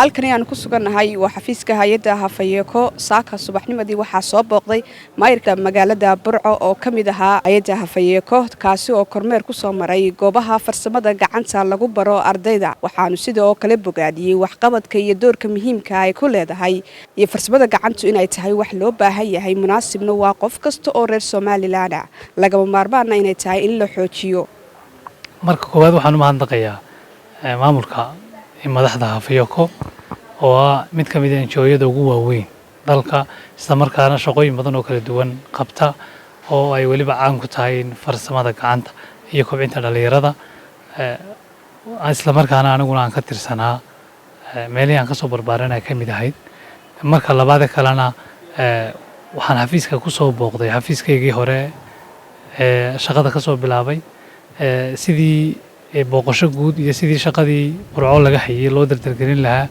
halkani aan ku sugannahay waa xafiiska hay'adda Hafayeko saaka subaxnimadii waxaa soo booqday maayirka magaalada Burco oo ka mid ahaa hay'adda Hafayeko kaasi oo kormeer ku soo maray goobaha farsamada gacanta lagu baro ardayda waxaanu sidoo kale bogaadiyay waxqabadka iyo doorka muhiimka ah ay ku leedahay iyo farsamada gacantu inay tahay wax loo baahan yahay munaasibna waa qof kasta oo reer Soomaaliland ah lagama maarmaana inay tahay in la xoojiyo marka koowaad waxaan u mahadnaqayaa maamulka madaxda Hafayeko oo mid ka mid ah NGO-yada ugu waaweyn dalka isla markaana shaqooyin badan oo kala duwan qabta oo ay waliba caan ku tahay farsamada gacanta iyo kobcinta dhalinyarada isla markaana aniguna aan ka tirsanaa meelihii aan ka soo barbaaranay ka mid ahayd marka labaad kalena waxaan xafiiska ku soo booqday xafiiskaygii hore shaqada ka soo bilaabay sidii booqasho guud iyo sidii shaqadii Burco laga hayay loo dardargelin lahaa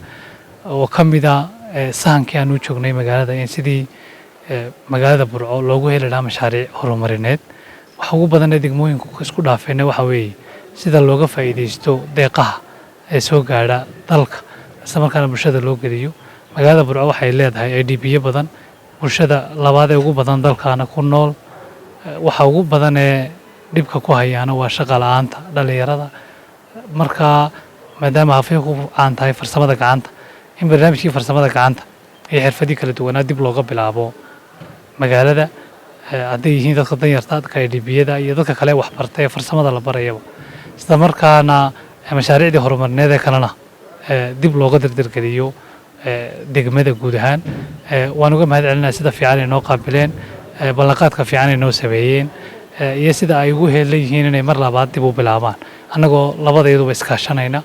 oo ka mid ah sahankii aan u joognay magaalada in sidii magaalada Burco loogu heli lahaa mashaariic horumarineed waxa ugu badan ee degmooyinku isku dhaafeen waxa weeye sida looga faa'iideysto deeqaha ee soo gaadha dalka isla markaana bulshada loo geliyo magaalada Burco waxay leedahay IDP badan bulshada labaad ee ugu badan dalkaana ku nool waxa ugu badan ee dhibka ku hayaan waa shaqo la'aanta dhalinyarada marka maadaama Hafayeko aan tahay farsamada gacanta in barnaamijkii farsamada gacanta iyo xirfadii kala duwan dib looga bilaabo magaalada haday yihiin dadka danyarta dadka IDP-yada iyo dadka kale wax bartay farsamada la barayo isla markaana mashaariicdii horumarineed ee kalena dib looga dardargeliyo degmada guud ahaan waan uga mahadcelinayaa sida fiican ay noo qaabileen ballanqaadka fiican ay noo sameeyeen iyo sida ay ugu heelayeen inay mar labaad dib u bilaabaan anagoo labadeeduba iskaashanayna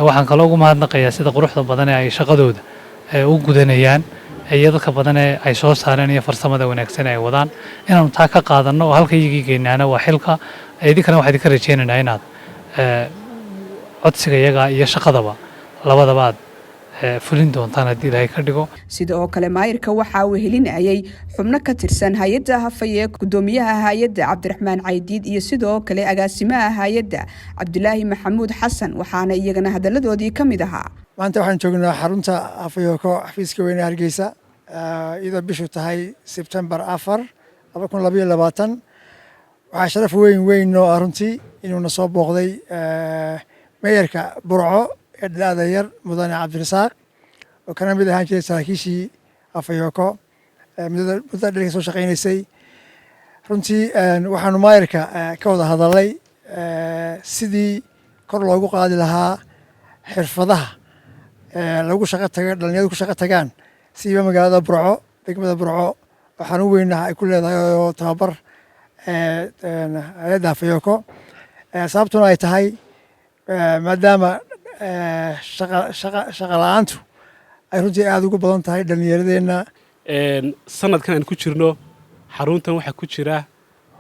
waxaan kaloo ugu mahadnaqayaa sida quruxda badan ee ay shaqadooda u gudanayaan iyo dadka badan ee ay soo saareen iyo farsamada wanaagsan ay wadaan inaanu taa ka qaadano oo halka iyagii geenaana waa xilka idinkana waxaan idinka rajeynaynaa inaad codsiga iyaga iyo shaqadaba labadaba aad fulin doontaan haddii Ilaahay ka dhigo sidoo kale maayirka waxa uu helinayay xubno ka tirsan hay'adda Hafayeko gudoomiyaha hay'adda Cabdiraxmaan Caydiid iyo sidoo kale agaasimaha hay'adda Cabdulaahi Maxamuud Xasan waxaana iyagana hadaladoodii ka mid ahaa maanta waxaan joognaa xarunta Hafayeko xafiiska weyn ee Hargeysa iyadoo bishu tahay September 4 2022 waxaa sharaf weyn oo runtii inuu soo booqday maayirka Burco dhalinyarada yar mudane Cabdirasaaq oo kana mid ahaan jiray saraakiishii Hafayeko muddo dheer soo shaqeynaysay runtii waxaanu maayirka ka wada hadalay sidii kor loogu qaadi lahaa xirfadaha lagu shaqo tago dhalinyaradu ku shaqo tagaan siiba magaalada Burco degmada Burco waxaan u weynahay ay ku leedahay oo tababar hay'adda Hafayeko sababtuna ay tahay maadaama shaqa la'aantu ay runtii aad ugu badan tahay dhalinyaradeenna sanadkan aan ku jirno xaruntan waxaa ku jira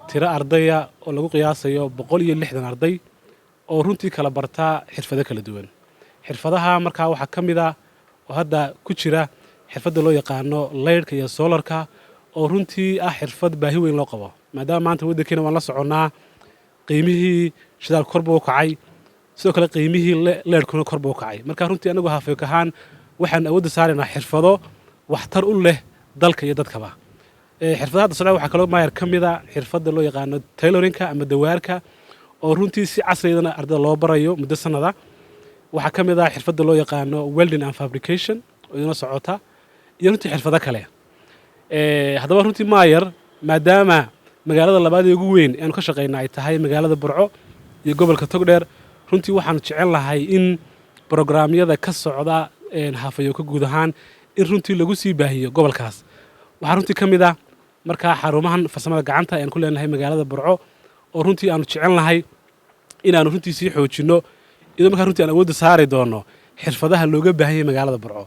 tiro ardaya oo lagu qiyaasayo 160 arday oo runtii kala barta xirfado kala duwan xirfadaha markaa waxaa ka mid ah oo hadda ku jira xirfadda loo yaqaano leyrka iyo solarka oo runtii ah xirfad baahi weyn loo qabo maadaama maanta waddankeena waan la soconnaa qiimihii shidaal kor buu u kacay sidoo kale qiimihii leerkuna kor buu u kacay marka runtii anagu Hafayeko ahaan waxaan awoodda saaraynaa xirfado waxtar u leh dalka iyo dadkaba xirfadaha soo waxa kale maayir ka mid ah xirfadda loo yaqaano tailoringka ama dawaarka oo runtii si casriyeedana ardayda loo barayo muddo sanada waxa ka mid ah xirfadda loo yaqaano welding and fabrication oo ina socota iyo runtii xirfado kale haddaba runtii maayir maadaama magaalada labaad ee ugu weyn ee aan ka shaqeynaa ay tahay magaalada Burco iyo gobolka Togdheer runtii waxaan jecel lahay in programyada ka socda Hafayeko guud ahaan in runtii lagu sii baahiyo gobolkaas waxa runtii ka mid ah marka xarumahan farsamada gacanta aan ku leenahay magaalada Burco oo runtii aanu jecel lahay inaanu runtii sii xoojino iyadoo marka runtii aan awoodda saari doono xirfadaha looga baahan yahay magaalada Burco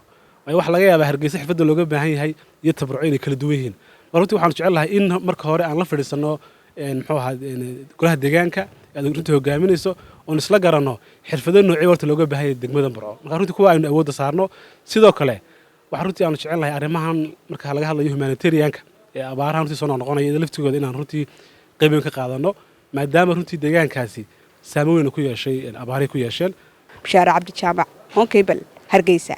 wax laga yaabaa Hargeysa xirfadda looga baahan yahay iyo Burco inay kala duwan yihiin runtii waxaan jecel lahay in marka hore aan la fadhiisano muxuu ahaa golaha deegaanka aad runtii hogaaminayso oo isla garanno xirfado noocyo warta looga baahan yahay degmada Burco marka runtii kuwa aynu awoodda saarno sidoo kale waxa runtii aanu jecel lahay arrimahan marka laga hadlayo humanitarianka ee abaaraha runtii soo noqonaya laftigooda inaan runtii qayb ka qaadano maadaama runtii deegaankaasi saameyn ku yeeshay abaari ku yeesheen Bishaara Cabdi Jaamac Honkebel Hargeysa